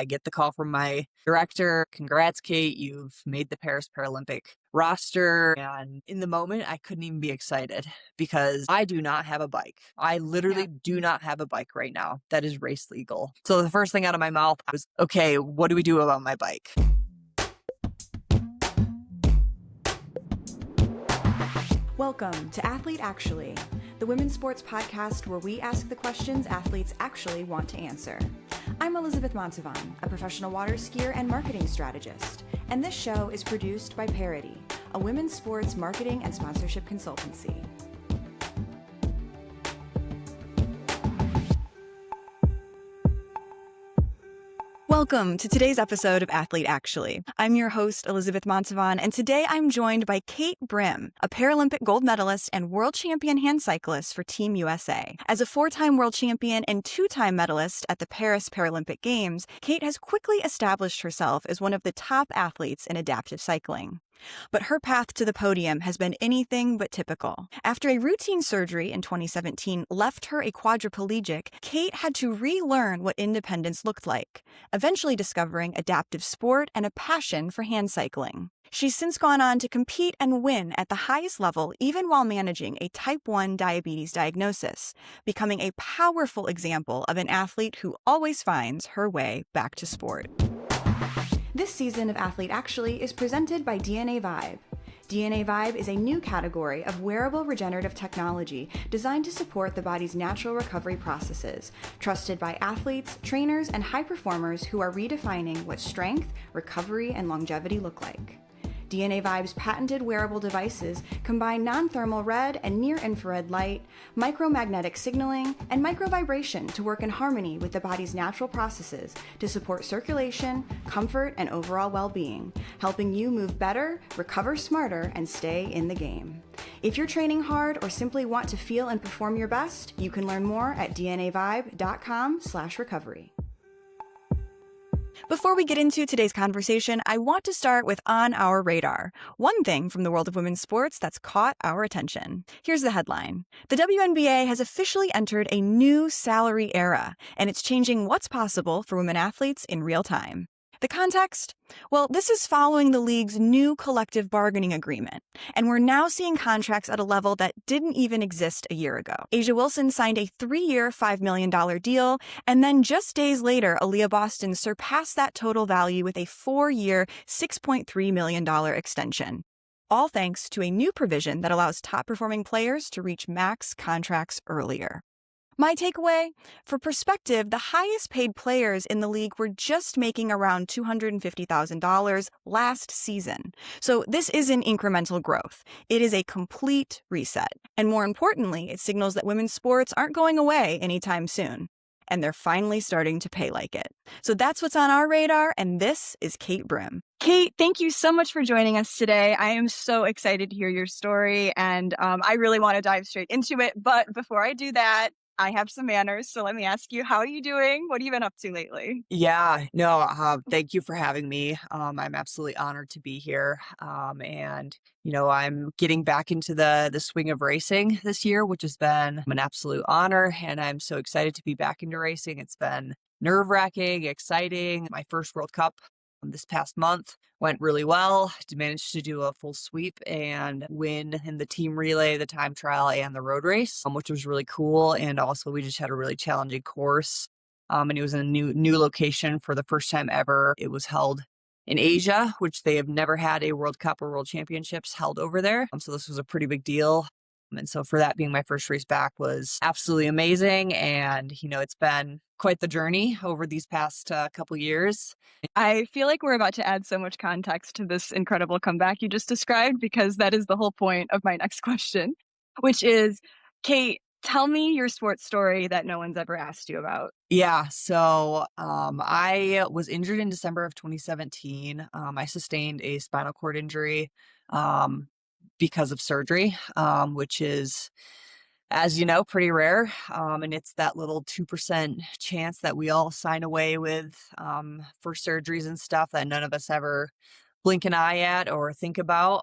I get the call from my director. Congrats, Kate. You've made the Paris Paralympic roster. And in the moment, I couldn't even be excited because I do not have a bike. I literally do not have a bike right now that is race legal. So the first thing out of my mouth was, okay, what do we do about my bike? Welcome to Athlete Actually, the women's sports podcast where we ask the questions athletes actually want to answer. I'm Elizabeth Montalvan, a professional water skier and marketing strategist, and this show is produced by Parity, a women's sports marketing and sponsorship consultancy. Welcome to today's episode of Athlete Actually. I'm your host, Elizabeth Montalvan, and today I'm joined by Kate Brim, a Paralympic gold medalist and world champion hand cyclist for Team USA. As a 4-time world champion and 2-time medalist at the Paris Paralympic Games, Kate has quickly established herself as one of the top athletes in adaptive cycling. But her path to the podium has been anything but typical. After a routine surgery in 2017 left her a quadriplegic, Kate had to relearn what independence looked like, eventually discovering adaptive sport and a passion for hand cycling. She's since gone on to compete and win at the highest level even while managing a type 1 diabetes diagnosis, becoming a powerful example of an athlete who always finds her way back to sport. This season of Athlete Actually is presented by DNA Vibe. DNA Vibe is a new category of wearable regenerative technology designed to support the body's natural recovery processes, trusted by athletes, trainers, and high performers who are redefining what strength, recovery, and longevity look like. DNA Vibe's patented wearable devices combine non-thermal red and near-infrared light, micromagnetic signaling, and microvibration to work in harmony with the body's natural processes to support circulation, comfort, and overall well-being, helping you move better, recover smarter, and stay in the game. If you're training hard or simply want to feel and perform your best, you can learn more at dnavibe.com/recovery. Before we get into today's conversation, I want to start with On Our Radar, one thing from the world of women's sports that's caught our attention. Here's the headline. The WNBA has officially entered a new salary era, and it's changing what's possible for women athletes in real time. The context? Well, this is following the league's new collective bargaining agreement, and we're now seeing contracts at a level that didn't even exist a year ago. Asia Wilson signed a 3-year, $5 million deal, and then just days later, Aaliyah Boston surpassed that total value with a 4-year, $6.3 million extension. All thanks to a new provision that allows top-performing players to reach max contracts earlier. My takeaway? For perspective, the highest paid players in the league were just making around $250,000 last season. So this isn't incremental growth. It is a complete reset. And more importantly, it signals that women's sports aren't going away anytime soon. And they're finally starting to pay like it. So that's what's on our radar, and this is Kate Brim. Kate, thank you so much for joining us today. I am so excited to hear your story, and I really want to dive straight into it. But before I do that, I have some manners, so let me ask you, how are you doing? What have you been up to lately? Thank you for having me. I'm absolutely honored to be here. I'm getting back into the swing of racing this year, which has been an absolute honor, and I'm so excited to be back into racing. It's been nerve-wracking, exciting. My first World Cup this past month went really well. Managed to do a full sweep and win in the team relay, the time trial, and the road race, which was really cool. And also, we just had a really challenging course. And it was in a new location for the first time ever. It was held in Asia, which they have never had a World Cup or World Championships held over there. So this was a pretty big deal. And so for that being my first race back was absolutely amazing. And, it's been quite the journey over these past couple years. I feel like we're about to add so much context to this incredible comeback you just described, because that is the whole point of my next question, which is, Kate, tell me your sports story that no one's ever asked you about. Yeah, so I was injured in December of 2017. I sustained a spinal cord injury because of surgery, which is, as you know, pretty rare. And it's that little 2% chance that we all sign away with for surgeries and stuff that none of us ever blink an eye at or think about.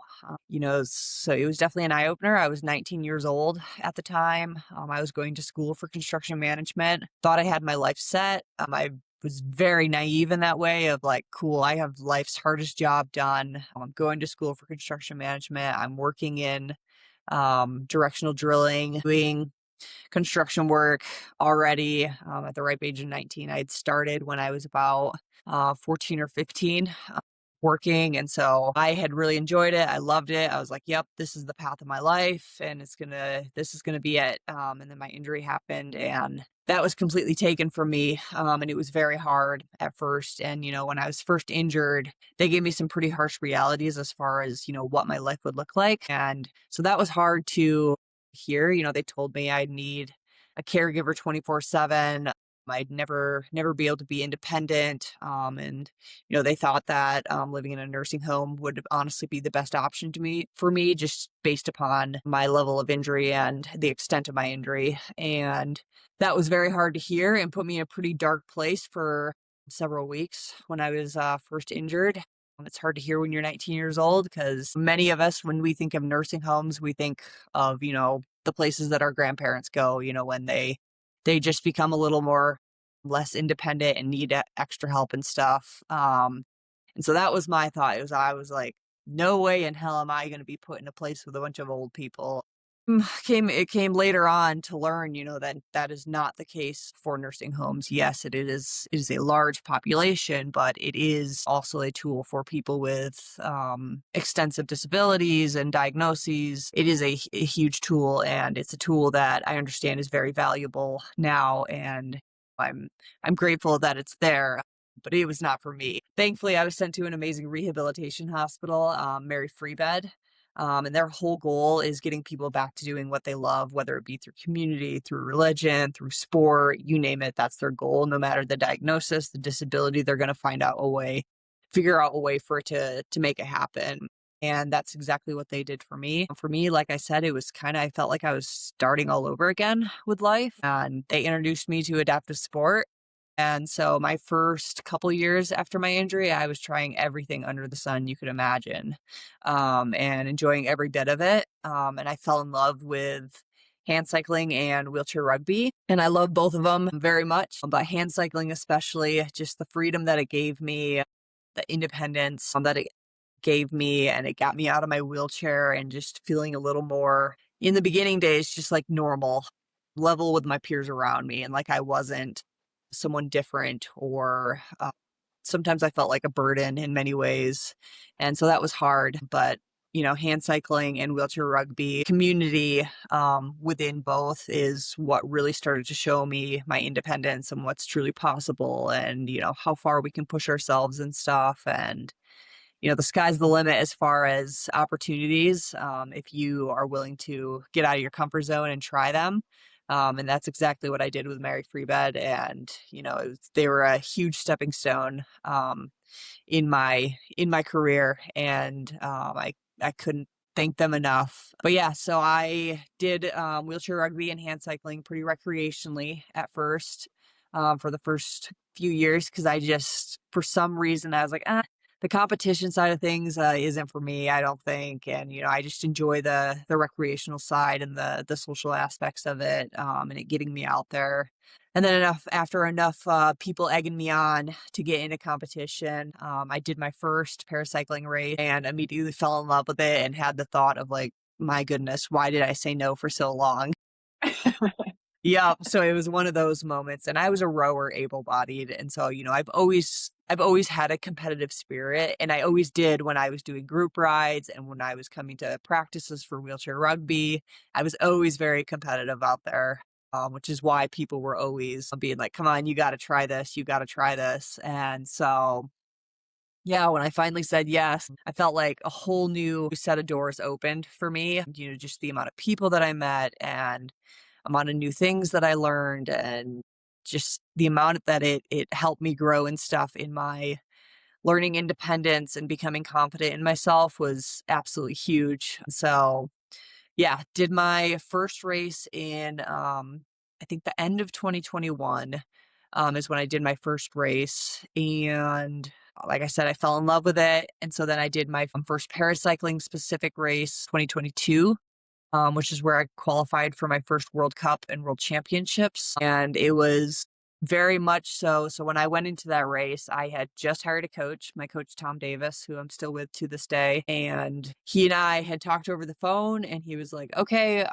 So it was definitely an eye-opener. I was 19 years old at the time. I was going to school for construction management. Thought I had my life set. I was very naive in that way of like, cool, I have life's hardest job done. I'm going to school for construction management. I'm working in directional drilling, doing construction work already at the ripe age of 19. I had started when I was about 14 or 15 working. And so I had really enjoyed it. I loved it. I was like, yep, this is the path of my life and this is going to be it. And then my injury happened and that was completely taken from me. And it was very hard at first. And, when I was first injured, they gave me some pretty harsh realities as far as, what my life would look like. And so that was hard to hear. They told me I'd need a caregiver 24/7. I'd never be able to be independent. And, they thought that living in a nursing home would honestly be the best option for me, just based upon my level of injury and the extent of my injury. And that was very hard to hear and put me in a pretty dark place for several weeks when I was first injured. It's hard to hear when you're 19 years old because many of us, when we think of nursing homes, we think of, the places that our grandparents go, when they just become a little more less independent and need extra help and stuff. And so that was my thought. I was like, no way in hell am I going to be put in a place with a bunch of old people. It came later on to learn, that is not the case for nursing homes. Yes, it is a large population, but it is also a tool for people with extensive disabilities and diagnoses. It is a huge tool, and it's a tool that I understand is very valuable now, and I'm grateful that it's there. But it was not for me. Thankfully, I was sent to an amazing rehabilitation hospital, Mary Free Bed. And their whole goal is getting people back to doing what they love, whether it be through community, through religion, through sport, you name it. That's their goal. No matter the diagnosis, the disability, they're going to figure out a way for it to make it happen. And that's exactly what they did for me. For me, like I said, I felt like I was starting all over again with life. And they introduced me to adaptive sport. And so my first couple years after my injury, I was trying everything under the sun you could imagine, and enjoying every bit of it. And I fell in love with hand cycling and wheelchair rugby. And I love both of them very much, but hand cycling especially, just the freedom that it gave me, the independence that it gave me, and it got me out of my wheelchair and just feeling a little more, in the beginning days, just like normal, level with my peers around me, and like I wasn't someone different or sometimes I felt like a burden in many ways. And so that was hard, but hand cycling and wheelchair rugby community within both is what really started to show me my independence and what's truly possible, and how far we can push ourselves and stuff. And the sky's the limit as far as opportunities, if you are willing to get out of your comfort zone and try them. And that's exactly what I did with Mary Free Bed. And, they were a huge stepping stone in my career. And I couldn't thank them enough. But yeah, so I did wheelchair rugby and hand cycling pretty recreationally at first, for the first few years, because for some reason, I was like, the competition side of things isn't for me, I don't think. And, I just enjoy the recreational side and the social aspects of it, and it getting me out there. And then after enough people egging me on to get into competition, I did my first paracycling race and immediately fell in love with it and had the thought of like, my goodness, why did I say no for so long? Yeah, so it was one of those moments, and I was a rower, able-bodied, and so, I've always had a competitive spirit, and I always did when I was doing group rides and when I was coming to practices for wheelchair rugby. I was always very competitive out there, which is why people were always being like, "Come on, you gotta try this, you gotta try this." And so, yeah, when I finally said yes, I felt like a whole new set of doors opened for me, just the amount of people that I met and amount of new things that I learned, and just the amount that it helped me grow and stuff in my learning independence and becoming confident in myself was absolutely huge. So yeah, did my first race in I think the end of 2021 is when I did my first race. And like I said, I fell in love with it. And so then I did my first paracycling specific race 2022, which is where I qualified for my first World Cup and World Championships. And it was Very much so. So when I went into that race, I had just hired a coach, my coach, Tom Davis, who I'm still with to this day. And he and I had talked over the phone, and he was like, okay,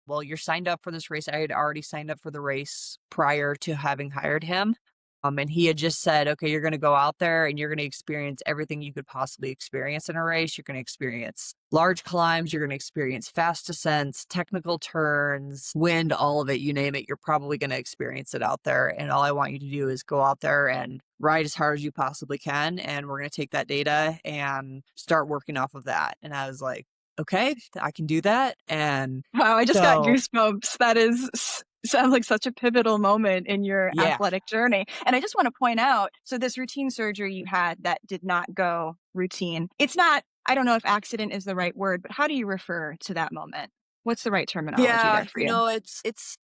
well, you're signed up for this race. I had already signed up for the race prior to having hired him. And he had just said, okay, you're going to go out there and you're going to experience everything you could possibly experience in a race. You're going to experience large climbs. You're going to experience fast descents, technical turns, wind, all of it, you name it. You're probably going to experience it out there. And all I want you to do is go out there and ride as hard as you possibly can. And we're going to take that data and start working off of that. And I was like, okay, I can do that. And Wow, I just got so, goosebumps. That is sounds like such a pivotal moment in your yeah, athletic journey. And I just want to point out, so this routine surgery you had that did not go routine. It's not, I don't know if accident is the right word, but how do you refer to that moment? What's the right terminology there yeah, for you? it's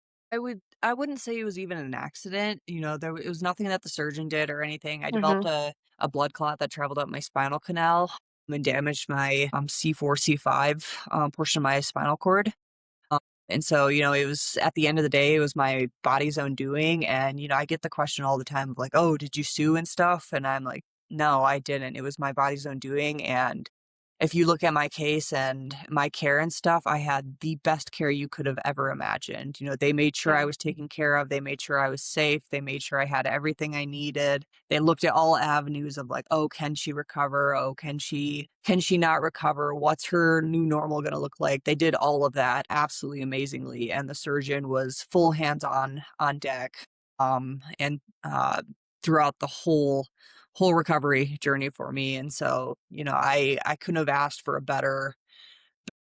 I wouldn't say it was even an accident, it was nothing that the surgeon did or anything. I developed Mhm. a blood clot that traveled up my spinal canal and damaged my C4, C5 portion of my spinal cord. And so, it was at the end of the day, it was my body's own doing. And, I get the question all the time of like, oh, did you sue and stuff? And I'm like, no, I didn't. It was my body's own doing. And if you look at my case and my care and stuff, I had the best care you could have ever imagined. They made sure I Yeah. was taken care of. They made sure I was safe. They made sure I had everything I needed. They looked at all avenues of like, oh, can she recover? Oh, can she not recover? What's her new normal going to look like? They did all of that absolutely amazingly. And the surgeon was full hands on deck. And throughout the whole recovery journey for me. And so, I couldn't have asked for a better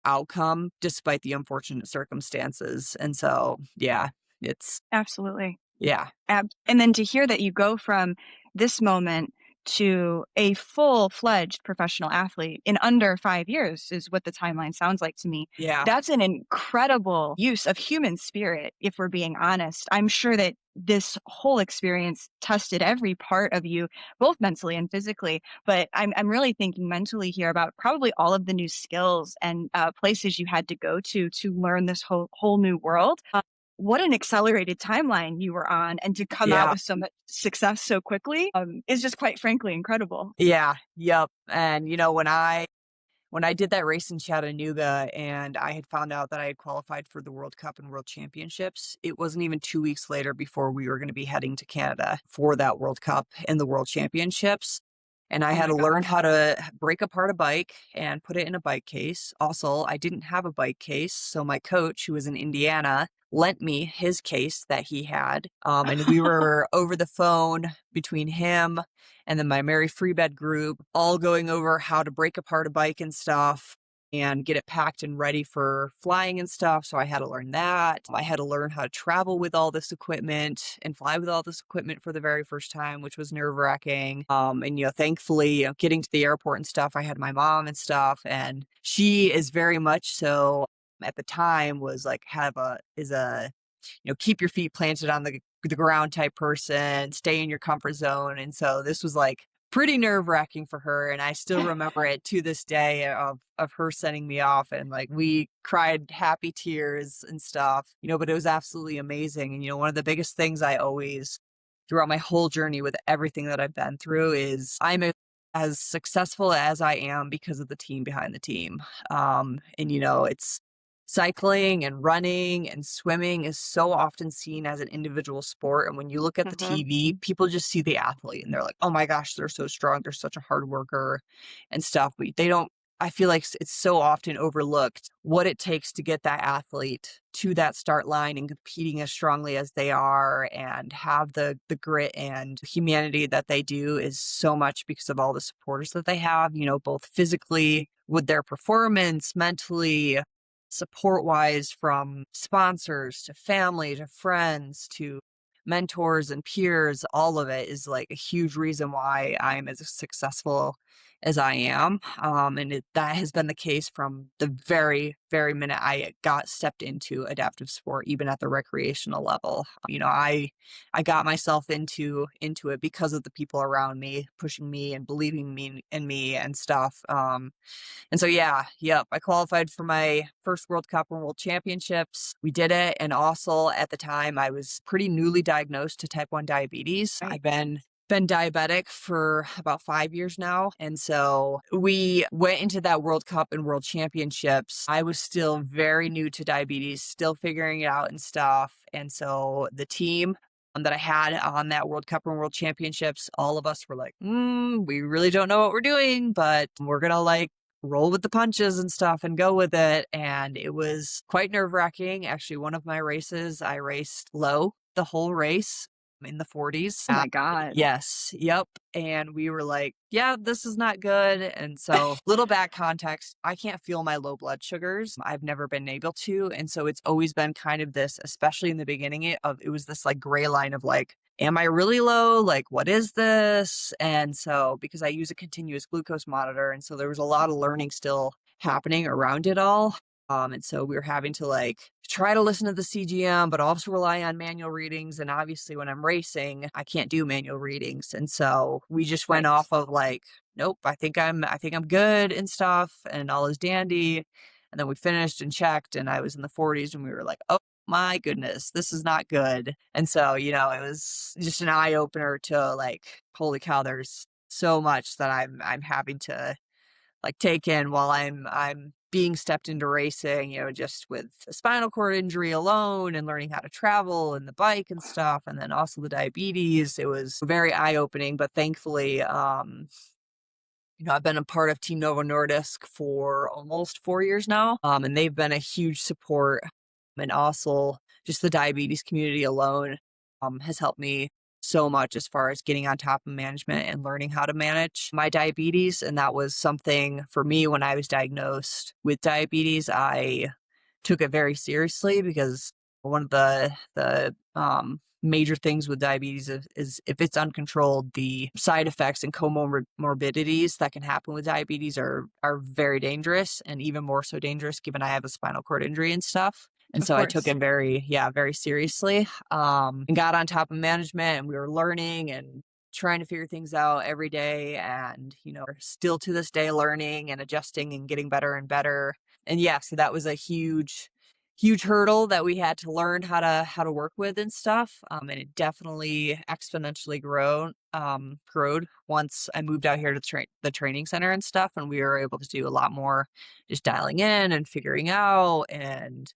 outcome despite the unfortunate circumstances. And so, yeah, it's Absolutely. yeah. And then to hear that you go from this moment to a full-fledged professional athlete in under 5 years is what the timeline sounds like to me. Yeah. That's an incredible use of human spirit, if we're being honest. I'm sure that this whole experience tested every part of you, both mentally and physically. But I'm really thinking mentally here about probably all of the new skills and places you had to go to learn this whole new world. What an accelerated timeline you were on, and to come out Yeah. with so much success so quickly, is just quite frankly incredible. Yeah. Yep. And when I did that race in Chattanooga and I had found out that I had qualified for the World Cup and World Championships, it wasn't even 2 weeks later before we were going to be heading to Canada for that World Cup and the World Championships. And I Oh had my to learn gosh. how to break apart a bike and put it in a bike case. Also, I didn't have a bike case, so my coach, who was in Indiana, lent me his case that he had. And we were over the phone between him and then my Mary Free Bed group, all going over how to break apart a bike and stuff and get it packed and ready for flying and stuff. So I had to learn that. I had to learn how to travel with all this equipment and fly with all this equipment for the very first time, which was nerve wracking. And, thankfully, getting to the airport and stuff, I had my mom and stuff, and she is very much so at the time was like, is a keep your feet planted on the ground type person, stay in your comfort zone. And so this was like pretty nerve wracking for her. And I still remember it to this day of her sending me off, and like we cried happy tears and stuff, but it was absolutely amazing. And, one of the biggest things I always throughout my whole journey with everything that I've been through is as successful as I am because of the team behind the team. And it's cycling and running and swimming is so often seen as an individual sport. And when you look at the Mhm. TV, people just see the athlete and they're like, oh my gosh, they're so strong. They're such a hard worker and stuff. But they don't, I feel like it's so often overlooked what it takes to get that athlete to that start line and competing as strongly as they are and have the grit and humanity that they do is so much because of all the supporters that they have, both physically with their performance, mentally, support wise, from sponsors to family to friends to mentors and peers. All of it is like a huge reason why I'm as successful as I am. That has been the case from the very, very minute I got stepped into adaptive sport, even at the recreational level. I got myself into it because of the people around me pushing me and believing in me and stuff. And so, yeah, yep, I qualified for my first World Cup and World Championships. We did it. And also at the time, I was pretty newly diagnosed to type 1 diabetes. Right. I've been diabetic for about 5 years now. And so we went into that World Cup and World Championships. I was still very new to diabetes, still figuring it out and stuff. And so the team that I had on that World Cup and World Championships, all of us were like, we really don't know what we're doing, but we're going to like roll with the punches and stuff and go with it. And it was quite nerve-wracking. Actually, one of my races, I raced low the whole race in the 40s. Oh my God. Yes. Yep. And we were like, yeah, this is not good. And so, little back context, I can't feel my low blood sugars. I've never been able to. And so it's always been kind of this, especially in the beginning it was this like gray line of like, am I really low? Like, what is this? And so, because I use a continuous glucose monitor, and so there was a lot of learning still happening around it all. And so we were having to like try to listen to the CGM, but also rely on manual readings. And obviously when I'm racing, I can't do manual readings. And so we just went Right. off of like, nope, I think I'm good and stuff and all is dandy. And then we finished and checked and I was in the 40s and we were like, oh my goodness, this is not good. And so, it was just an eye opener to like, holy cow, there's so much that I'm having to like take in while I'm being stepped into racing, just with a spinal cord injury alone and learning how to travel and the bike and stuff. And then also the diabetes. It was very eye opening, but thankfully, I've been a part of Team Novo Nordisk for almost 4 years now. And they've been a huge support. And also just the diabetes community alone, has helped me so much as far as getting on top of management and learning how to manage my diabetes. And that was something for me when I was diagnosed with diabetes. I took it very seriously because one of the major things with diabetes is if it's uncontrolled, the side effects and comorbidities that can happen with diabetes are very dangerous, and even more so dangerous given I have a spinal cord injury and stuff. And Of so I took course. it very seriously, and got on top of management, and we were learning and trying to figure things out every day. And, we're still to this day learning and adjusting and getting better and better. And yeah, so that was a huge hurdle that we had to learn how to work with and stuff. And it definitely exponentially growed once I moved out here to the training center and stuff. And we were able to do a lot more just dialing in and figuring out and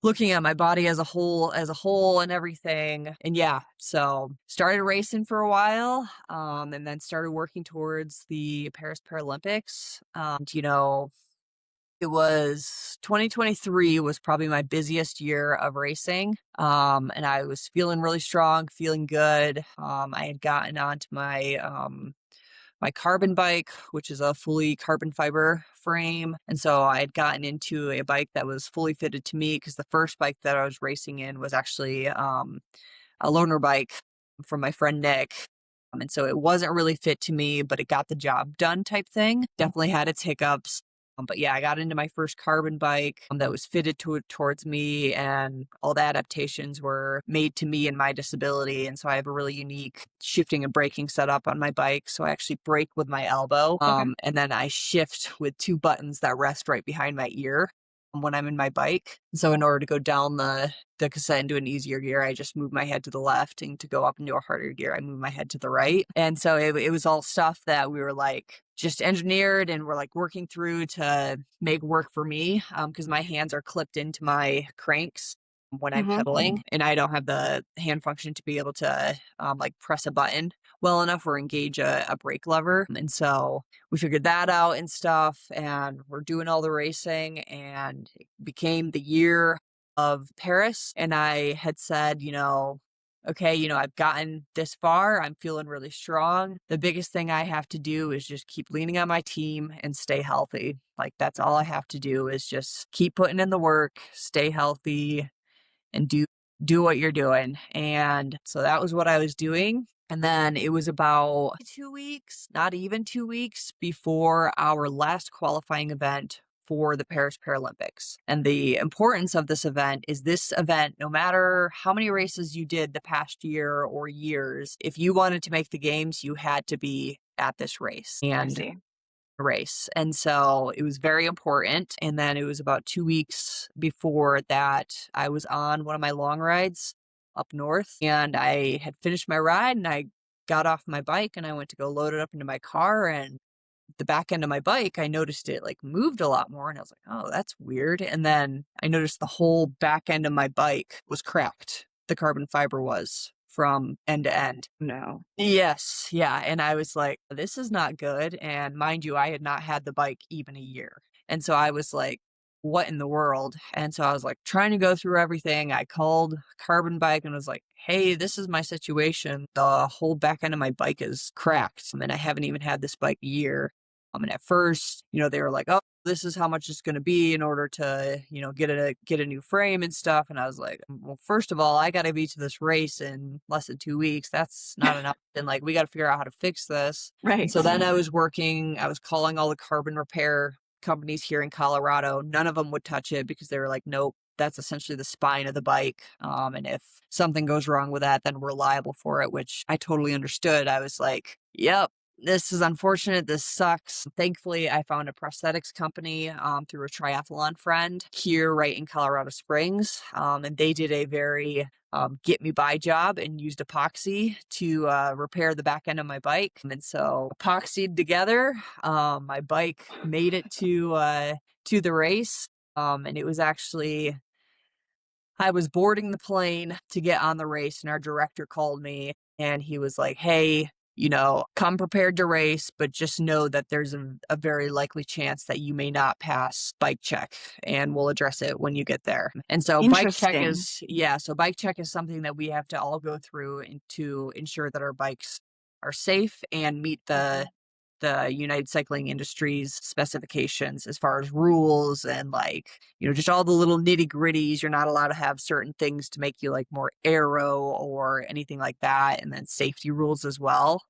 looking at my body as a whole and everything. And yeah, so started racing for a while, and then started working towards the Paris Paralympics. It was 2023 was probably my busiest year of racing. And I was feeling really strong, feeling good. I had gotten onto my carbon bike, which is a fully carbon fiber frame. And so I had gotten into a bike that was fully fitted to me because the first bike that I was racing in was actually a loaner bike from my friend Nick. And so it wasn't really fit to me, but it got the job done type thing. Definitely had its hiccups. But yeah, I got into my first carbon bike that was fitted towards me, and all the adaptations were made to me and my disability. And so I have a really unique shifting and braking setup on my bike. So I actually brake with my elbow, Okay. and then I shift with two buttons that rest right behind my ear when I'm in my bike. So in order to go down the cassette into an easier gear, I just move my head to the left, and to go up into a harder gear, I move my head to the right. And so it was all stuff that we were like just engineered and we're like working through to make work for me, because my hands are clipped into my cranks when I'm pedaling, and I don't have the hand function to be able to like press a button well enough or engage a brake lever. And so we figured that out and stuff, and we're doing all the racing, and it became the year of Paris. And I had said, okay, I've gotten this far. I'm feeling really strong. The biggest thing I have to do is just keep leaning on my team and stay healthy. Like, that's all I have to do is just keep putting in the work, stay healthy, and do what you're doing. And so that was what I was doing. And then it was about 2 weeks, not even 2 weeks before our last qualifying event for the Paris Paralympics. And the importance of this event, no matter how many races you did the past year or years, if you wanted to make the games, you had to be at this I see. race. And so it was very important. And then it was about 2 weeks before that, I was on one of my long rides up north, and I had finished my ride, and I got off my bike and I went to go load it up into my car, and the back end of my bike, I noticed it like moved a lot more, and I was like, oh, that's weird. And then I noticed the whole back end of my bike was cracked. The carbon fiber was from end to end. No. Yes. Yeah. And I was like, this is not good. And mind you, I had not had the bike even a year. And so I was like, what in the world? And so I was like trying to go through everything. I called Carbon Bike and was like, hey, this is my situation. The whole back end of my bike is cracked. And I haven't even had this bike a year. And at first, they were like, oh, this is how much it's going to be in order to, get a new frame and stuff. And I was like, well, first of all, I got to be to this race in less than 2 weeks. That's not enough. And like, we got to figure out how to fix this. And Right. so then I was calling all the carbon repair companies here in Colorado. None of them would touch it because they were like, nope, that's essentially the spine of the bike. And if something goes wrong with that, then we're liable for it, which I totally understood. I was like, yep, this is unfortunate. This sucks. Thankfully, I found a prosthetics company through a triathlon friend here right in Colorado Springs. And they did a very get me by job and used epoxy to repair the back end of my bike. And so epoxied together, my bike made it to the race. And it was actually, I was boarding the plane to get on the race, and our director called me and he was like, hey, come prepared to race, but just know that there's a very likely chance that you may not pass bike check, and we'll address it when you get there. And so bike check Interesting. is something that we have to all go through to ensure that our bikes are safe and meet the United Cycling Industry's specifications as far as rules and just all the little nitty gritties. You're not allowed to have certain things to make you like more aero or anything like that. And then safety rules as well.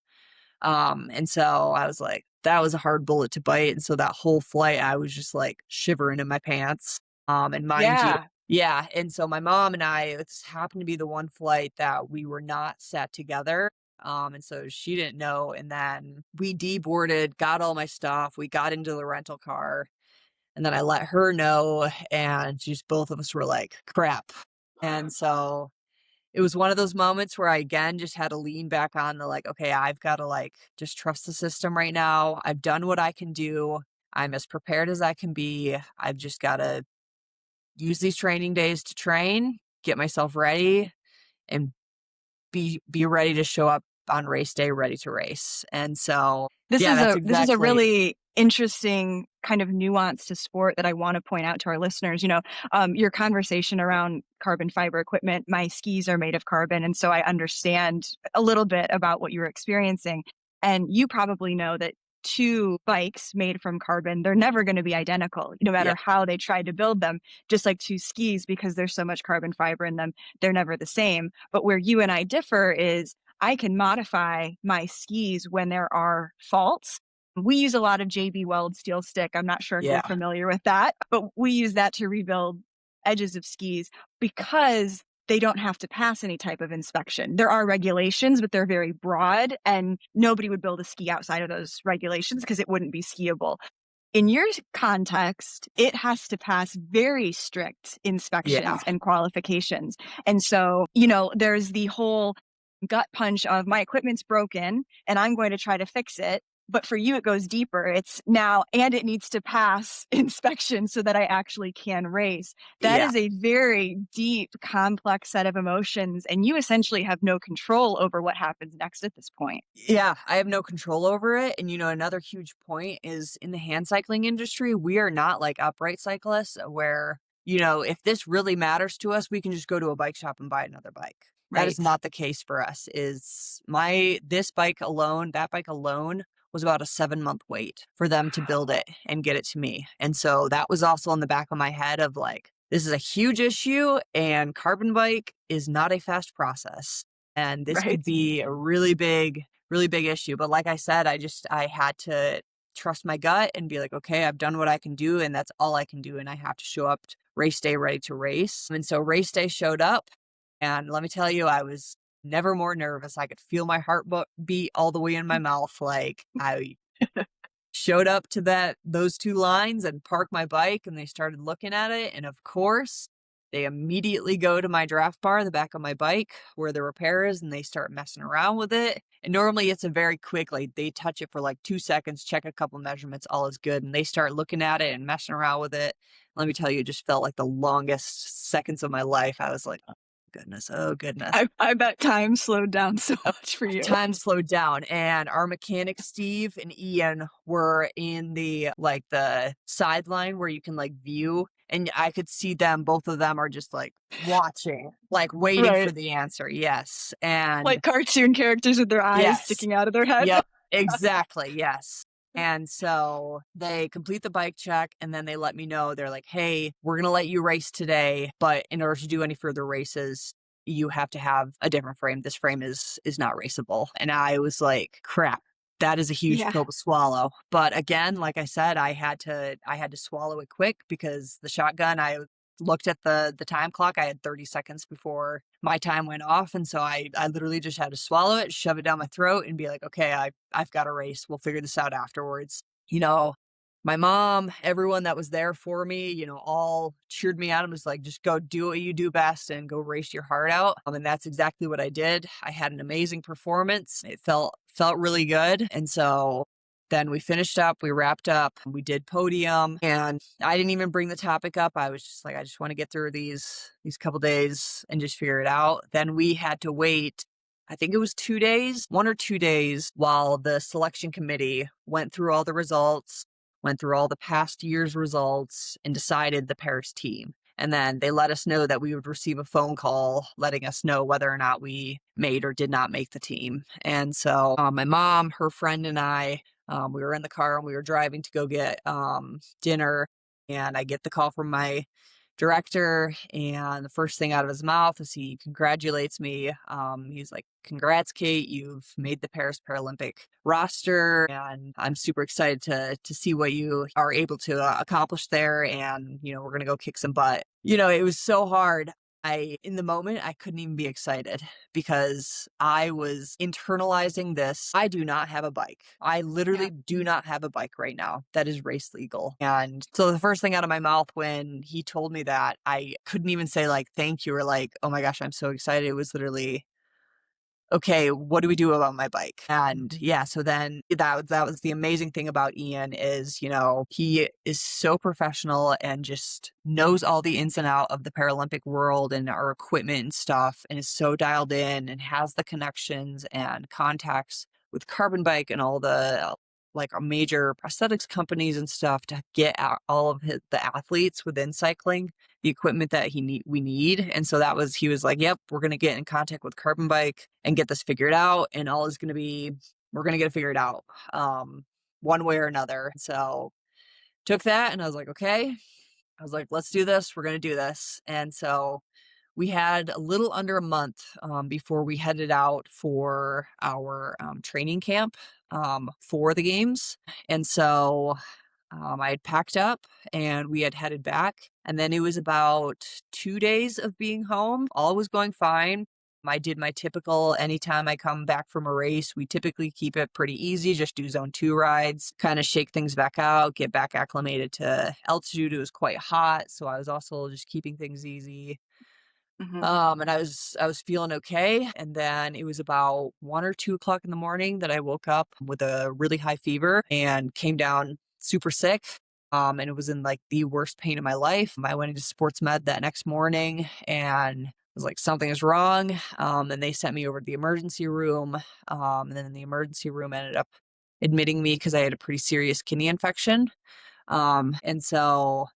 And so I was like, that was a hard bullet to bite. And so that whole flight, I was just like shivering in my pants. And mind you, Yeah. yeah. And so my mom and I, this happened to be the one flight that we were not sat together. And so she didn't know. And then we deboarded, got all my stuff. We got into the rental car, and then I let her know, and just both of us were like, crap. And so it was one of those moments where I, again, just had to lean back on the like, okay, I've got to like just trust the system right now. I've done what I can do. I'm as prepared as I can be. I've just got to use these training days to train, get myself ready, and be ready to show up on race day, ready to race. And so, This yeah, is that's a exactly, really interesting kind of nuance to sport that I want to point out to our listeners. Your conversation around carbon fiber equipment, my skis are made of carbon. And so I understand a little bit about what you were experiencing. And you probably know that two bikes made from carbon, they're never going to be identical, no yeah, matter how they tried to build them, just like two skis, because there's so much carbon fiber in them, they're never the same. But where you and I differ is I can modify my skis when there are faults. We use a lot of JB Weld steel stick. I'm not sure if you're yeah, familiar with that, but we use that to rebuild edges of skis because they don't have to pass any type of inspection. There are regulations, but they're very broad, and nobody would build a ski outside of those regulations because it wouldn't be skiable. In your context, it has to pass very strict yeah, inspections and qualifications. And so, there's the whole gut punch of my equipment's broken and I'm going to try to fix it. But for you, it goes deeper. It's now, and it needs to pass inspection so that I actually can race. That yeah. is a very deep, complex set of emotions. And you essentially have no control over what happens next at this point. Yeah, I have no control over it. And, another huge point is in the hand cycling industry, we are not like upright cyclists where, if this really matters to us, we can just go to a bike shop and buy another bike. That is Right. not the case for us. That bike alone was about a 7-month wait for them to build it and get it to me. And so that was also in the back of my head of like, this is a huge issue, and carbon bike is not a fast process. and this Right. could be a really big issue. But like I said, I had to trust my gut and be like, okay, I've done what I can do, and that's all I can do. And I have to show up race day ready to race. And so race day showed up, and let me tell you, I was never more nervous. I could feel my heart beat all the way in my mouth. Like I showed up to those two lines and parked my bike, and they started looking at it, and of course they immediately go to my draft bar, the back of my bike where the repair is, and they start messing around with it. And normally it's a very quick, like they touch it for like 2 seconds, check a couple measurements, all is good, and they start looking at it and messing around with it. Let me tell you, it just felt like the longest seconds of my life. I was like, oh goodness. I bet time slowed down so much for you. Time slowed down, and our mechanic Steve and Ian were in the sideline where you can like view, and I could see them. Both of them are just like watching, like waiting for Right. the answer. Yes. And Like cartoon characters with their eyes yes. sticking out of their head. Yep. Exactly. Yes. And so they complete the bike check, and then they let me know, they're like, hey, we're going to let you race today, but in order to do any further races, you have to have a different frame. This frame is not raceable. And I was like, crap, that is a huge Yeah. pill to swallow. But again, like I said, I had to swallow it quick, because the shotgun, I looked at the time clock. I had 30 seconds before my time went off. And so I literally just had to swallow it, shove it down my throat, and be like, okay, I've got a race. We'll figure this out afterwards. You know, my mom, everyone that was there for me, all cheered me on and was like, just go do what you do best and go race your heart out. And that's exactly what I did. I had an amazing performance. It felt really good. And so then we finished up, we wrapped up, we did podium, and I didn't even bring the topic up. I was just like, I just want to get through these couple days and just figure it out. Then we had to wait, I think it was 2 days, 1 or 2 days, while the selection committee went through all the results, went through all the past year's results, and decided the Paris team. And then they let us know that we would receive a phone call letting us know whether or not we made or did not make the team. And so my mom, her friend, and I, we were in the car and we were driving to go get dinner. And I get the call from my director, and the first thing out of his mouth is he congratulates me. He's like, congrats, Kate, you've made the Paris Paralympic roster, and I'm super excited to see what you are able to accomplish there, and we're gonna go kick some butt. It was so hard. In the moment, I couldn't even be excited, because I was internalizing this. I do not have a bike. I literally do not have a bike right now that is race legal. And so the first thing out of my mouth when he told me that, I couldn't even say like, thank you, or like, oh my gosh, I'm so excited. It was literally, okay, what do we do about my bike? And yeah, so then that was the amazing thing about Ian is, he is so professional and just knows all the ins and out of the Paralympic world and our equipment and stuff, and is so dialed in and has the connections and contacts with Carbon Bike and all the like major prosthetics companies and stuff to get out all of the athletes within cycling the equipment that we need. And so he was like, yep, we're going to get in contact with Carbon Bike and get this figured out. And we're going to get it figured out one way or another. So took that and I was like, okay, let's do this. We're going to do this. And so we had a little under a month before we headed out for our training camp for the games. And so I had packed up and we had headed back. And then it was about 2 days of being home. All was going fine. I did my typical, anytime I come back from a race, we typically keep it pretty easy, just do zone 2 rides, kind of shake things back out, get back acclimated to altitude. It was quite hot, so I was also just keeping things easy. Mhm. And I was feeling okay. And then it was about 1 or 2 o'clock in the morning that I woke up with a really high fever and came down super sick. And it was in like the worst pain of my life. I went into sports med that next morning and was like, something is wrong. And they sent me over to the emergency room. And then in the emergency room ended up admitting me because I had a pretty serious kidney infection. And so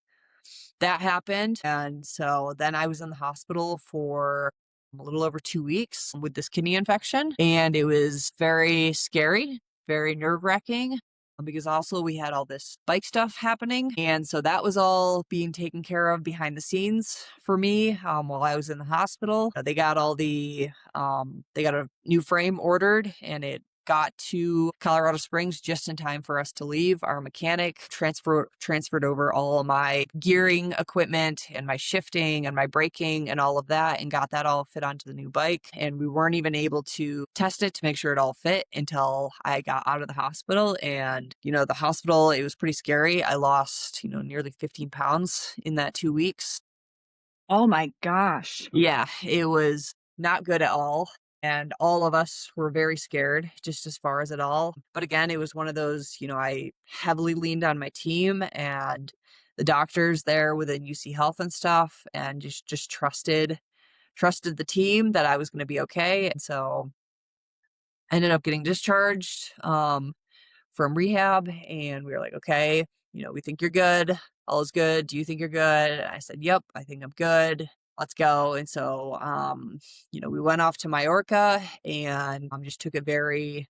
that happened. And so then I was in the hospital for a little over 2 weeks with this kidney infection. And it was very scary, very nerve-wracking. because also we had all this bike stuff happening. And so that was all being taken care of behind the scenes for me while I was in the hospital. They got they got a new frame ordered, and it got to Colorado Springs just in time for us to leave. Our mechanic transferred over all of my gearing equipment and my shifting and my braking and all of that, and got that all fit onto the new bike. And we weren't even able to test it to make sure it all fit until I got out of the hospital. And, the hospital, it was pretty scary. I lost, nearly 15 pounds in that 2 weeks. Oh my gosh. Yeah, it was not good at all. And all of us were very scared just as far as it all. But again, it was one of those, I heavily leaned on my team and the doctors there within UC Health and stuff, and just trusted the team that I was going to be okay. And so I ended up getting discharged from rehab, and we were like, okay, we think you're good. All is good. Do you think you're good? And I said, yep, I think I'm good. Let's go. And so, we went off to Majorca and just took it very,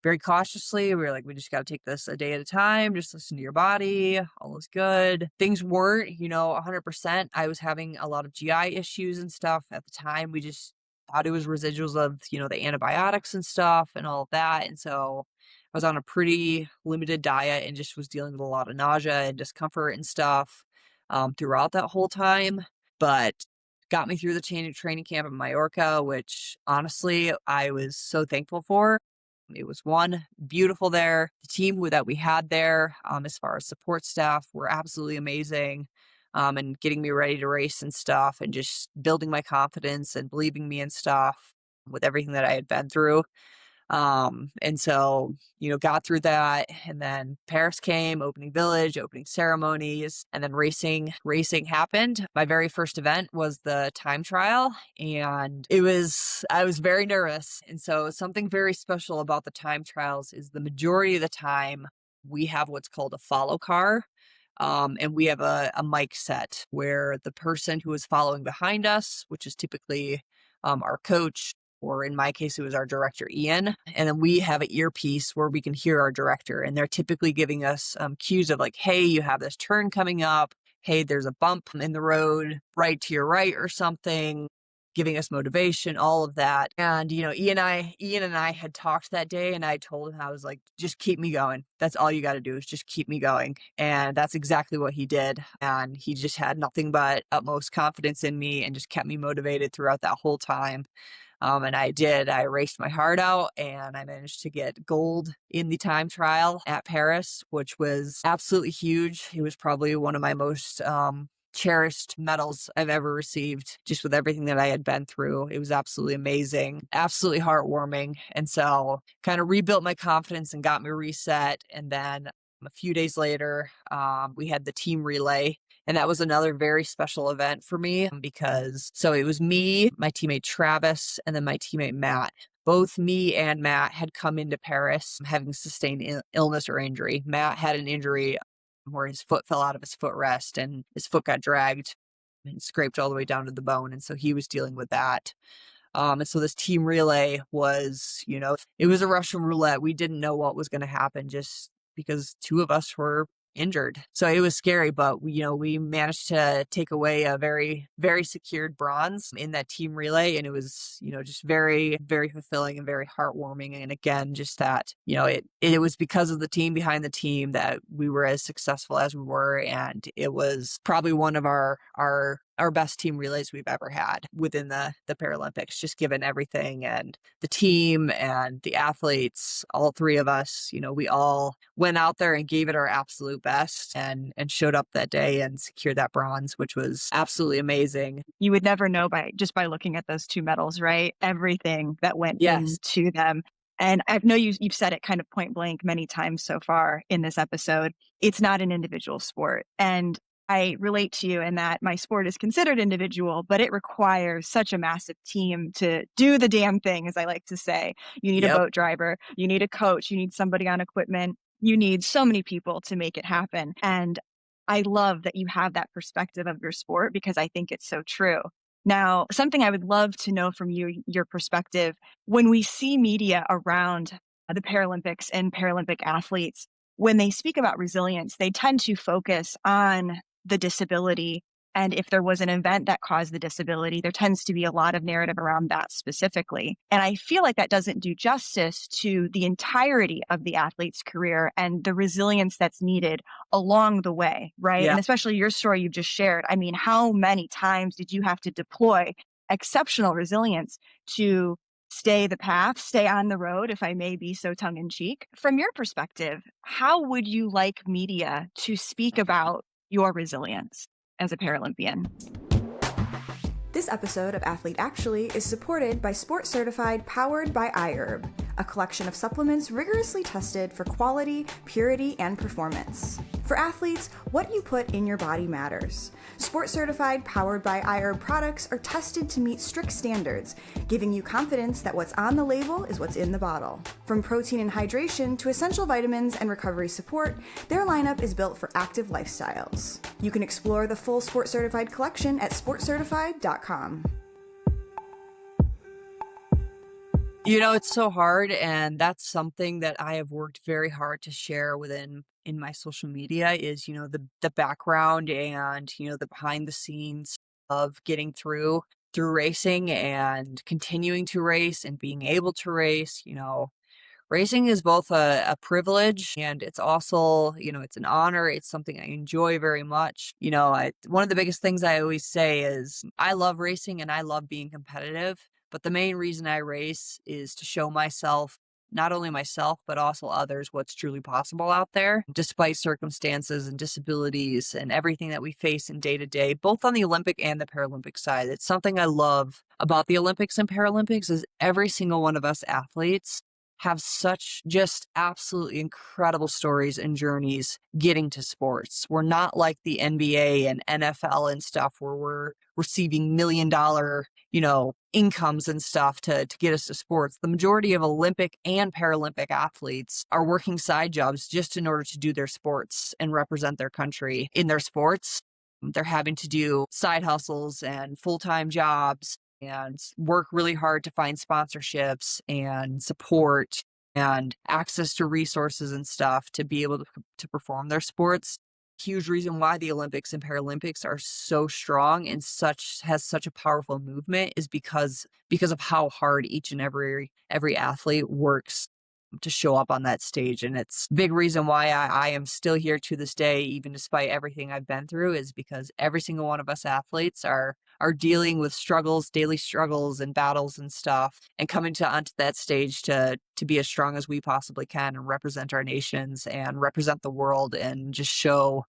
very cautiously. We were like, we just got to take this a day at a time. Just listen to your body. All is good. Things weren't, 100%. I was having a lot of GI issues and stuff at the time. We just thought it was residuals of, the antibiotics and stuff and all of that. And so I was on a pretty limited diet and just was dealing with a lot of nausea and discomfort and stuff throughout that whole time. But got me through the training camp in Majorca, which honestly I was so thankful for. It was beautiful there. The team that we had there, as far as support staff, were absolutely amazing. And getting me ready to race and stuff, and just building my confidence and believing me and stuff with everything that I had been through. And so, got through that, and then Paris came, opening village, opening ceremonies, and then racing happened. My very first event was the time trial, and I was very nervous. And so something very special about the time trials is the majority of the time we have what's called a follow car. And we have a mic set where the person who is following behind us, which is typically our coach, or in my case, it was our director, Ian. And then we have an earpiece where we can hear our director. And they're typically giving us cues of like, hey, you have this turn coming up. Hey, there's a bump in the road right to your right or something, giving us motivation, all of that. And, Ian and I had talked that day, and I told him, I was like, just keep me going. That's all you got to do is just keep me going. And that's exactly what he did. And he just had nothing but utmost confidence in me and just kept me motivated throughout that whole time. And I raced my heart out, and I managed to get gold in the time trial at Paris, which was absolutely huge. It was probably one of my most cherished medals I've ever received, just with everything that I had been through. It was absolutely amazing, absolutely heartwarming. And so kind of rebuilt my confidence and got me reset. And then a few days later, we had the team relay. And that was another very special event for me because it was me, my teammate Travis, and then my teammate Matt. Both me and Matt had come into Paris having sustained illness or injury. Matt had an injury where his foot fell out of his footrest and his foot got dragged and scraped all the way down to the bone. And so he was dealing with that. And so this team relay was, it was a Russian roulette. We didn't know what was going to happen just because two of us were injured. So it was scary, but we managed to take away a very, very secured bronze in that team relay. And it was, just very, very fulfilling and very heartwarming. And again, just that, it was because of the team behind the team that we were as successful as we were. And it was probably one of our best team relays we've ever had within the Paralympics, just given everything and the team and the athletes, all three of us, we all went out there and gave it our absolute best and showed up that day and secured that bronze, which was absolutely amazing. You would never know by looking at those two medals, right? Everything that went Yes. into them. And I know you've said it kind of point blank many times so far in this episode. It's not an individual sport. And I relate to you in that my sport is considered individual, but it requires such a massive team to do the damn thing, as I like to say. You need a Yep. boat driver, you need a coach, you need somebody on equipment, you need so many people to make it happen. And I love that you have that perspective of your sport because I think it's so true. Now, something I would love to know from you, your perspective, when we see media around the Paralympics and Paralympic athletes, when they speak about resilience, they tend to focus on the disability. And if there was an event that caused the disability, there tends to be a lot of narrative around that specifically. And I feel like that doesn't do justice to the entirety of the athlete's career and the resilience that's needed along the way, right? Yeah. And especially your story you just shared. I mean, how many times did you have to deploy exceptional resilience to stay the path, stay on the road, if I may be so tongue in cheek? From your perspective, how would you like media to speak about your resilience as a Paralympian? This episode of Athlete Actually is supported by Sport Certified Powered by iHerb, a collection of supplements rigorously tested for quality, purity, and performance. For athletes, what you put in your body matters. Sport Certified Powered by iHerb products are tested to meet strict standards, giving you confidence that what's on the label is what's in the bottle. From protein and hydration to essential vitamins and recovery support, their lineup is built for active lifestyles. You can explore the full Sport Certified collection at sportcertified.com. It's so hard, and that's something that I have worked very hard to share in my social media is, the background and, the behind the scenes of getting through racing and continuing to race and being able to race. Racing is both a privilege and it's also, it's an honor. It's something I enjoy very much. One of the biggest things I always say is I love racing and I love being competitive, but the main reason I race is to show myself, not only myself, but also others, what's truly possible out there, despite circumstances and disabilities and everything that we face in day to day, both on the Olympic and the Paralympic side. It's something I love about the Olympics and Paralympics is every single one of us athletes have such just absolutely incredible stories and journeys getting to sports. We're not like the NBA and NFL and stuff where we're receiving $1 million, incomes and stuff to get us to sports. The majority of Olympic and Paralympic athletes are working side jobs just in order to do their sports and represent their country in their sports. They're having to do side hustles and full-time jobs and work really hard to find sponsorships and support and access to resources and stuff to be able to perform their sports. Huge reason why the Olympics and Paralympics are so strong and has such a powerful movement is because of how hard each and every athlete works to show up on that stage. And it's a big reason why I am still here to this day, even despite everything I've been through, is because every single one of us athletes are dealing with struggles, daily struggles and battles and stuff, and coming onto that stage to be as strong as we possibly can and represent our nations and represent the world and just show,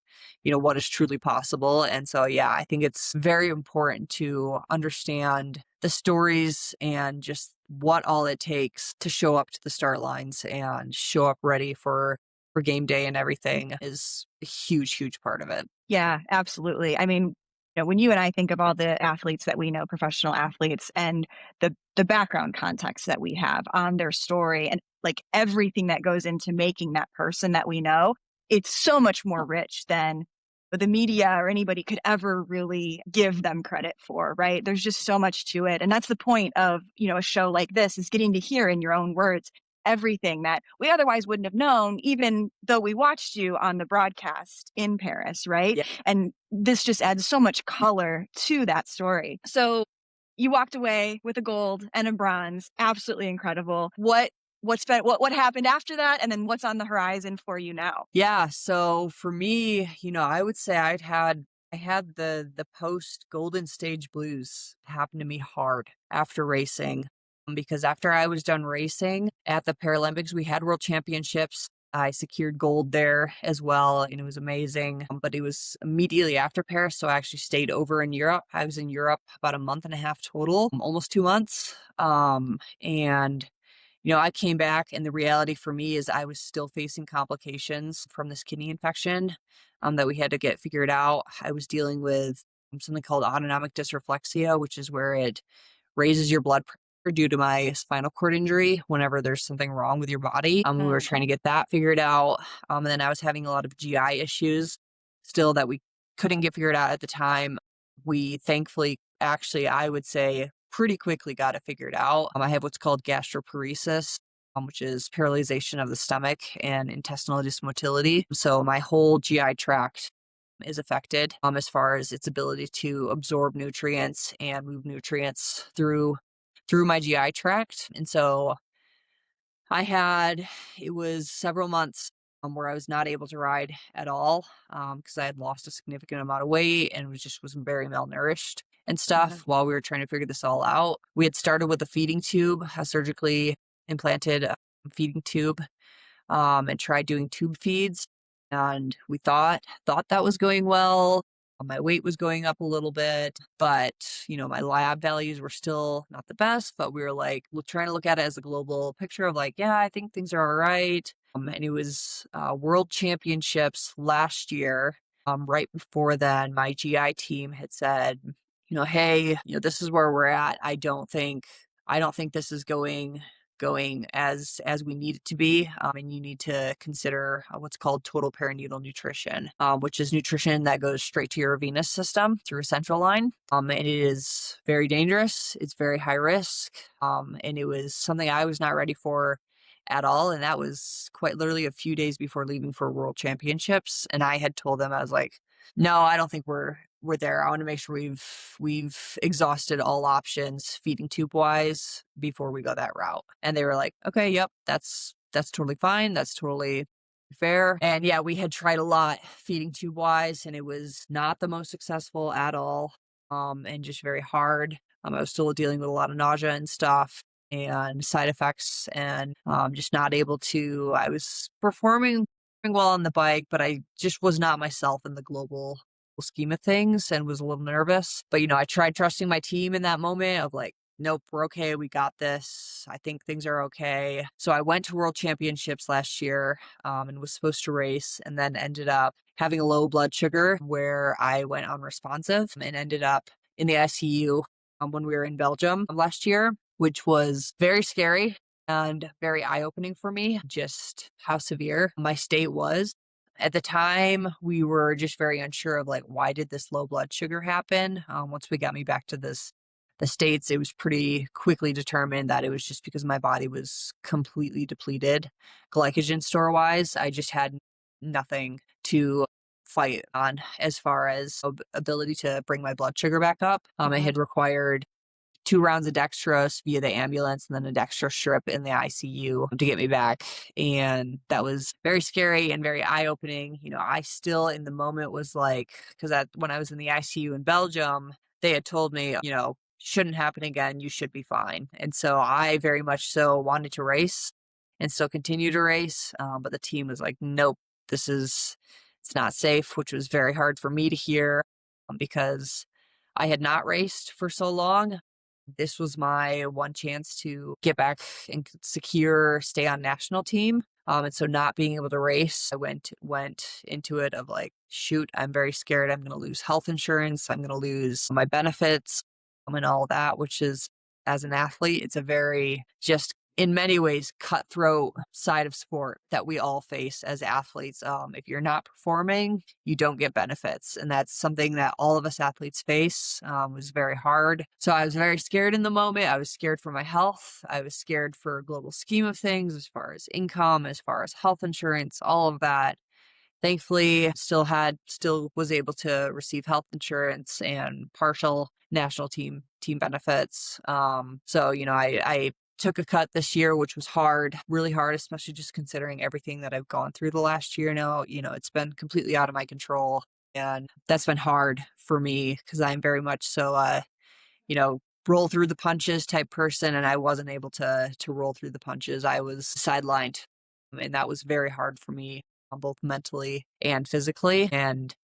what is truly possible. And so, yeah, I think it's very important to understand the stories and just what all it takes to show up to the start lines and show up ready for game day and everything is a huge, huge part of it. Yeah, absolutely. I mean, when you and I think of all the athletes that we know, professional athletes, and the background context that we have on their story and like everything that goes into making that person that we know, it's so much more rich than the media or anybody could ever really give them credit for, right? There's just so much to it. And that's the point of, a show like this is getting to hear in your own words everything that we otherwise wouldn't have known, even though we watched you on the broadcast in Paris, right? Yeah. And this just adds so much color to that story. So you walked away with a gold and a bronze. Absolutely incredible. What happened after that? And then what's on the horizon for you now? Yeah. So for me, I would say I had the post golden stage blues happen to me hard after racing. Because after I was done racing at the Paralympics, we had world championships. I secured gold there as well, and it was amazing. But it was immediately after Paris, so I actually stayed over in Europe. I was in Europe about a month and a half total, almost 2 months. And I came back, and the reality for me is I was still facing complications from this kidney infection that we had to get figured out. I was dealing with something called autonomic dysreflexia, which is where it raises your blood pressure due to my spinal cord injury whenever there's something wrong with your body. We were trying to get that figured out. And then I was having a lot of GI issues still that we couldn't get figured out at the time. We thankfully, actually, I would say pretty quickly got it figured out. I have what's called gastroparesis, which is paralyzation of the stomach and intestinal dysmotility. So my whole GI tract is affected as far as its ability to absorb nutrients and move nutrients through my GI tract. And so it was several months where I was not able to ride at all because I had lost a significant amount of weight and was very malnourished and stuff while we were trying to figure this all out. We had started with a feeding tube, a surgically implanted feeding tube, and tried doing tube feeds. And we thought that was going well. My weight was going up a little bit, but my lab values were still not the best. But we were like, we're trying to look at it as a global picture of like, yeah, I think things are all right. And it was World Championships last year. Right before then, my GI team had said, hey, this is where we're at. I don't think this is going as we need it to be, and you need to consider what's called total perinatal nutrition, which is nutrition that goes straight to your venous system through a central line, and it is very dangerous. It's very high risk, and it was something I was not ready for at all. And that was quite literally a few days before leaving for World Championships. And I had told them, I was like, no, I don't think we're there. I want to make sure we've exhausted all options feeding tube wise before we go that route. And they were like, okay, yep, that's totally fine. That's totally fair. And yeah, we had tried a lot feeding tube wise, and it was not the most successful at all. And just very hard. I was still dealing with a lot of nausea and stuff and side effects, and just not able to. I was performing well on the bike, but I just was not myself in the global scheme of things and was a little nervous. But I tried trusting my team in that moment of like, nope, we're okay, we got this, I think things are okay. So I went to World Championships last year and was supposed to race, and then ended up having a low blood sugar where I went unresponsive and ended up in the ICU when we were in Belgium last year, which was very scary and very eye-opening for me, just how severe my state was. At the time, we were just very unsure of like, why did this low blood sugar happen? Once we got me back to the States, it was pretty quickly determined that it was just because my body was completely depleted glycogen store-wise. I just had nothing to fight on as far as ability to bring my blood sugar back up. I had required 2 rounds of dextrose via the ambulance and then a dextrose strip in the ICU to get me back. And that was very scary and very eye-opening. I still in the moment was like, because when I was in the ICU in Belgium, they had told me, shouldn't happen again. You should be fine. And so I very much so wanted to race and still continue to race. But the team was like, nope, it's not safe, which was very hard for me to hear because I had not raced for so long. This was my one chance to get back and stay on national team. And so not being able to race, I went into it of like, shoot, I'm very scared. I'm going to lose health insurance. I'm going to lose my benefits and all that, which is, as an athlete, it's a very just in many ways cutthroat side of sport that we all face as athletes. If you're not performing, you don't get benefits. And that's something that all of us athletes face. Was very hard. So I was very scared in the moment. I was scared for my health. I was scared for a global scheme of things as far as income, as far as health insurance, all of that. Thankfully, still was able to receive health insurance and partial national team benefits. So, I took a cut this year, which was hard, really hard, especially just considering everything that I've gone through the last year now. It's been completely out of my control, and that's been hard for me because I'm very much so, roll through the punches type person, and I wasn't able to roll through the punches. I was sidelined, and that was very hard for me, both mentally and physically. And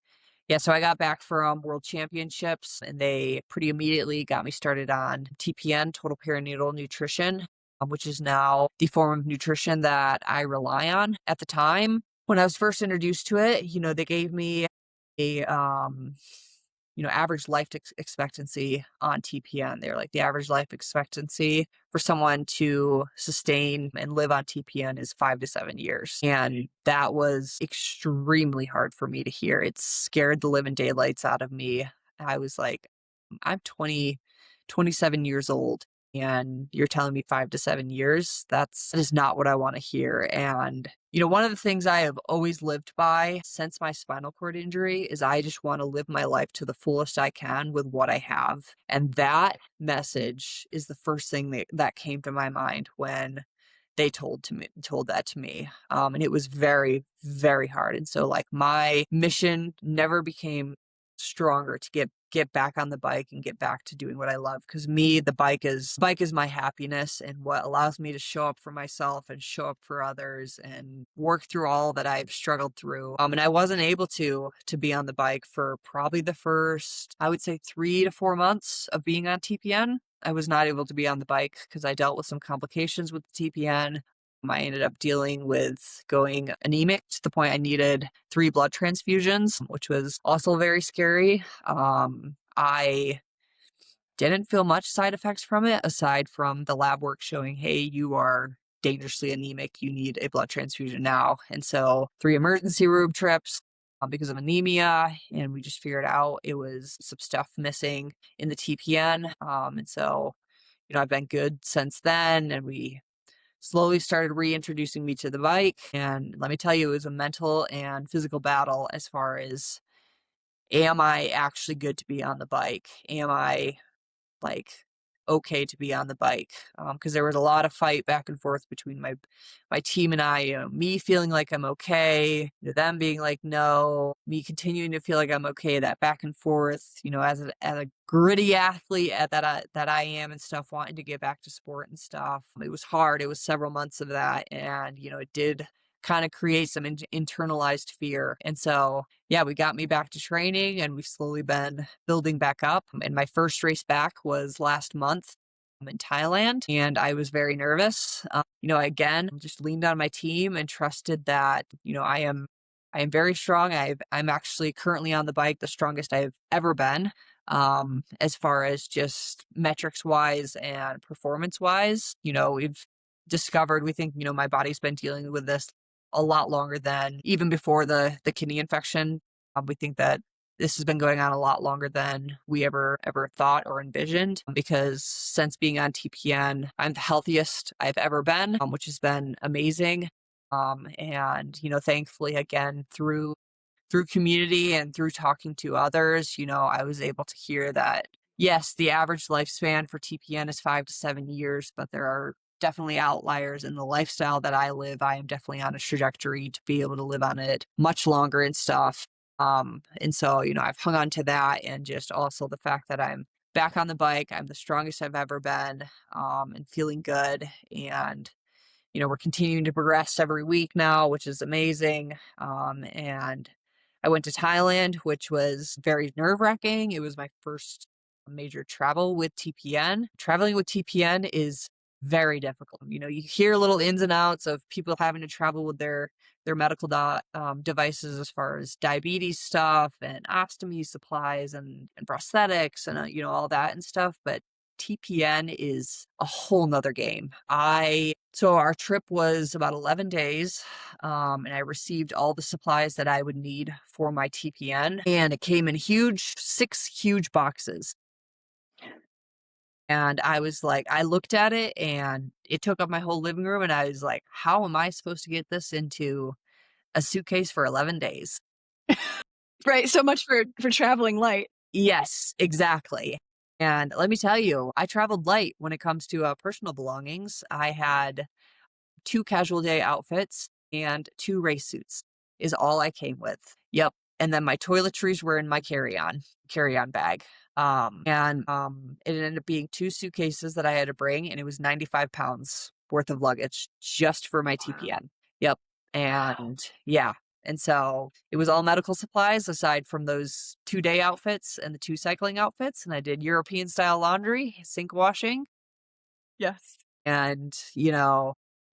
yeah, so I got back from World Championships, and they pretty immediately got me started on TPN, total perinatal nutrition, which is now the form of nutrition that I rely on. At the time, when I was first introduced to it, they gave me a average life expectancy on TPN. They're like, the average life expectancy for someone to sustain and live on TPN is 5 to 7 years. And that was extremely hard for me to hear. It scared the living daylights out of me. I was like, I'm 27 years old. and you're telling me 5 to 7 years, that is not what I want to hear. And, one of the things I have always lived by since my spinal cord injury is I just want to live my life to the fullest I can with what I have. And that message is the first thing that came to my mind when they told that to me. And it was very, very hard. And so like my mission never became stronger to get back on the bike and get back to doing what I love. Cause me, the bike is my happiness and what allows me to show up for myself and show up for others and work through all that I've struggled through. And I wasn't able to be on the bike for probably the first, I would say 3 to 4 months of being on TPN. I was not able to be on the bike because I dealt with some complications with the TPN. I ended up dealing with going anemic to the point I needed 3 blood transfusions, which was also very scary. I didn't feel much side effects from it aside from the lab work showing, hey, you are dangerously anemic. You need a blood transfusion now. And so 3 emergency room trips because of anemia. And we just figured out it was some stuff missing in the TPN. And so, I've been good since then. And we slowly started reintroducing me to the bike. And let me tell you, it was a mental and physical battle as far as, am I actually good to be on the bike? Am I like okay to be on the bike? Because there was a lot of fight back and forth between my team and I, me feeling like I'm okay, them being like no, me continuing to feel like I'm okay, that back and forth, as a gritty athlete that I am and stuff, wanting to get back to sport and stuff. It was hard. It was several months of that, and it did kind of create some internalized fear. And so, yeah, we got me back to training and we've slowly been building back up. And my first race back was last month in Thailand, and I was very nervous. Again, just leaned on my team and trusted that, I am very strong. I'm actually currently on the bike the strongest I've ever been. As far as just metrics wise and performance wise, we've discovered, we think, my body's been dealing with this a lot longer than even before the kidney infection. We think that this has been going on a lot longer than we ever thought or envisioned, because since being on TPN, I'm the healthiest I've ever been, which has been amazing. And thankfully, again, through community and through talking to others, I was able to hear that, yes, the average lifespan for TPN is 5 to 7 years, but there are definitely outliers in the lifestyle that I live. I am definitely on a trajectory to be able to live on it much longer and stuff. And so, I've hung on to that, and just also the fact that I'm back on the bike, I'm the strongest I've ever been, and feeling good. And, we're continuing to progress every week now, which is amazing. And I went to Thailand, which was very nerve-wracking. It was my first major travel with TPN. Traveling with TPN is very difficult. You hear little ins and outs of people having to travel with their medical devices as far as diabetes stuff and ostomy supplies and prosthetics and, all that and stuff. But TPN is a whole nother game. So our trip was about 11 days, and I received all the supplies that I would need for my TPN, and it came in 6 huge boxes. And I was like, I looked at it and it took up my whole living room, and I was like, how am I supposed to get this into a suitcase for 11 days? Right. So much for traveling light. Yes, exactly. And let me tell you, I traveled light when it comes to personal belongings. I had 2 casual day outfits and 2 race suits is all I came with. Yep. And then my toiletries were in my carry-on bag. It ended up being 2 suitcases that I had to bring, and it was 95 pounds worth of luggage just for my TPN. Yep. And yeah. And so it was all medical supplies aside from those 2-day outfits and the 2 cycling outfits. And I did European style laundry, sink washing. Yes. And,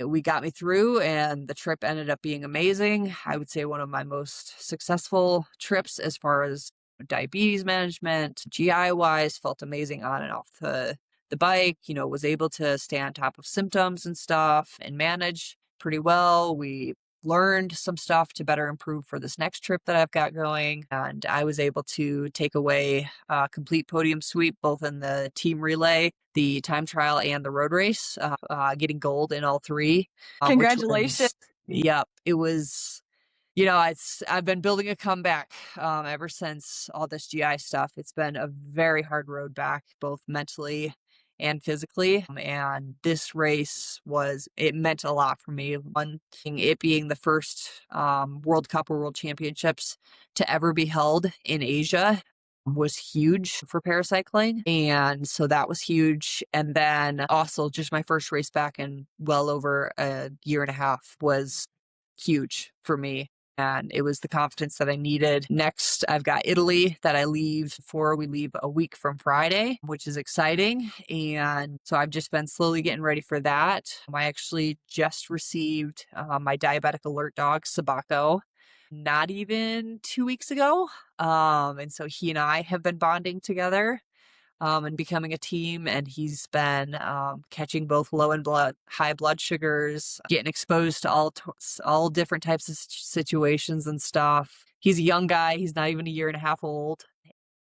we got me through, and the trip ended up being amazing. I would say one of my most successful trips as far as diabetes management, GI wise, felt amazing on and off the bike, was able to stay on top of symptoms and stuff and manage pretty well. We learned some stuff to better improve for this next trip that I've got going. And I was able to take away a complete podium sweep, both in the team relay, the time trial, and the road race, getting gold in all three, which Congratulations. was, yep, it was, I've been building a comeback ever since all this GI stuff. It's been a very hard road back, both mentally and physically. And this race it meant a lot for me. One thing, it being the first World Cup or World Championships to ever be held in Asia was huge for paracycling. And so that was huge. And then also just my first race back in well over a year and a half was huge for me. And it was the confidence that I needed. Next, I've got Italy that I leave for. We leave a week from Friday, which is exciting. And so I've just been slowly getting ready for that. I actually just received my diabetic alert dog, Sabako, not even 2 weeks ago. And so he and I have been bonding together and becoming a team. And he's been catching both low and high blood sugars, getting exposed to all different types of situations and stuff. He's a young guy. He's not even a year and a half old.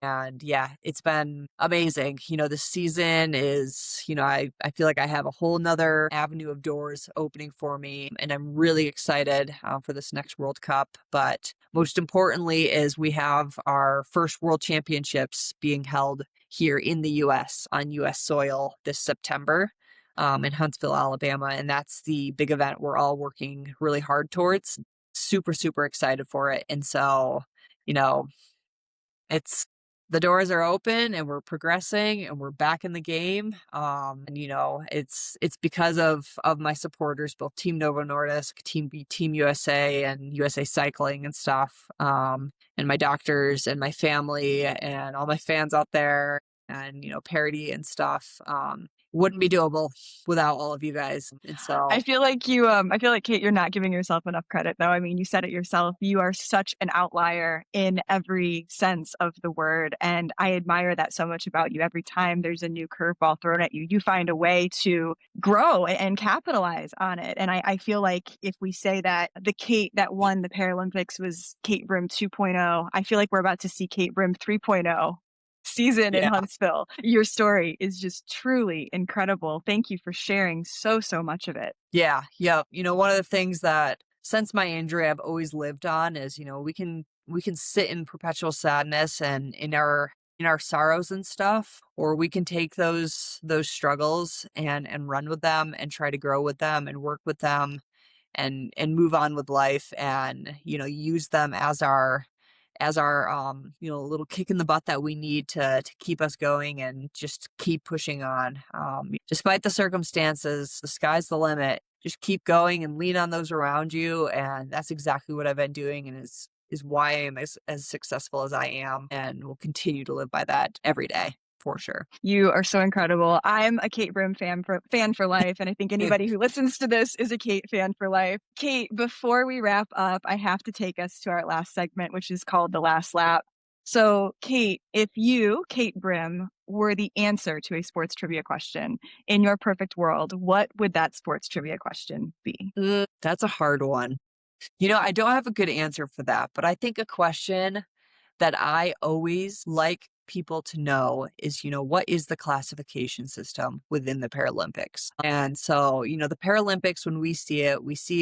And yeah, it's been amazing. This season is, I feel like I have a whole nother avenue of doors opening for me. And I'm really excited for this next World Cup. But most importantly is we have our first World Championships being held here in the U.S. on U.S. soil this September in Huntsville, Alabama. And that's the big event we're all working really hard towards. Super, super excited for it. And so, you know, it's the doors are open and we're progressing and we're back in the game. And it's because of my supporters, both Team Novo Nordisk, Team USA and USA Cycling and stuff. And my doctors and my family and all my fans out there and, Parity and stuff. Wouldn't be doable without all of you guys. And so I feel like Kate, you're not giving yourself enough credit though. I mean, you said it yourself. You are such an outlier in every sense of the word. And I admire that so much about you. Every time there's a new curveball thrown at you, you find a way to grow and capitalize on it. And I feel like if we say that the Kate that won the Paralympics was Kate Brim 2.0, I feel like we're about to see Kate Brim 3.0 season in yeah. Huntsville. Your story is just truly incredible. Thank you for sharing so much of it. Yeah. Yeah. One of the things that since my injury I've always lived on is, we can sit in perpetual sadness and in our sorrows and stuff, or we can take those struggles and run with them and try to grow with them and work with them and move on with life and, use them as our little kick in the butt that we need to keep us going and just keep pushing on. Despite the circumstances, the sky's the limit. Just keep going and lean on those around you. And that's exactly what I've been doing and is why I am as successful as I am and will continue to live by that every day. For sure. You are so incredible. I'm a Kate Brim fan for life. And I think anybody who listens to this is a Kate fan for life. Kate, before we wrap up, I have to take us to our last segment, which is called The Last Lap. So Kate, if you, Kate Brim, were the answer to a sports trivia question in your perfect world, what would that sports trivia question be? That's a hard one. I don't have a good answer for that, but I think a question that I always like people to know is, what is the classification system within the Paralympics? And so, the Paralympics, when we see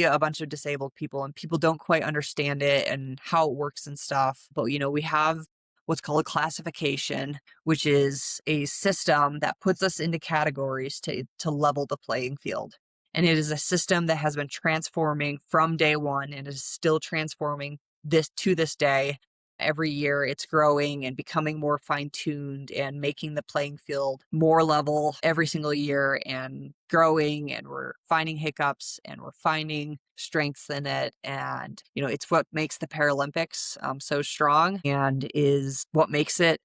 a bunch of disabled people and people don't quite understand it and how it works and stuff. But, we have what's called a classification, which is a system that puts us into categories to level the playing field. And it is a system that has been transforming from day one and is still transforming to this day. Every year it's growing and becoming more fine-tuned and making the playing field more level every single year and growing, and we're finding hiccups and we're finding strengths in it. And, it's what makes the Paralympics so strong and is what makes it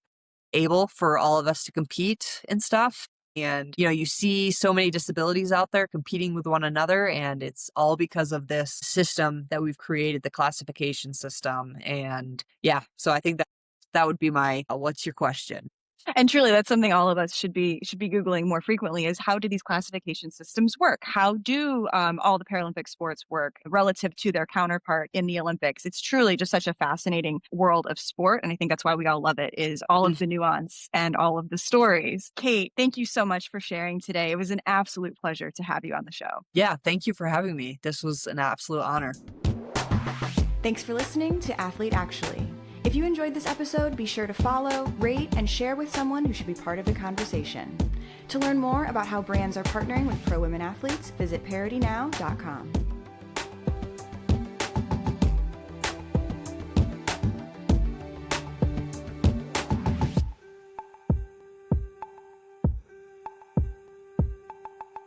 able for all of us to compete and stuff. And, you see so many disabilities out there competing with one another, and it's all because of this system that we've created, the classification system. And yeah, so I think that would be my, what's your question? And truly, that's something all of us should be Googling more frequently is how do these classification systems work? How do all the Paralympic sports work relative to their counterpart in the Olympics? It's truly just such a fascinating world of sport. And I think that's why we all love it is all of the nuance and all of the stories. Kate, thank you so much for sharing today. It was an absolute pleasure to have you on the show. Yeah, thank you for having me. This was an absolute honor. Thanks for listening to Athlete Actually. If you enjoyed this episode, be sure to follow, rate, and share with someone who should be part of the conversation. To learn more about how brands are partnering with pro women athletes, visit ParityNow.com.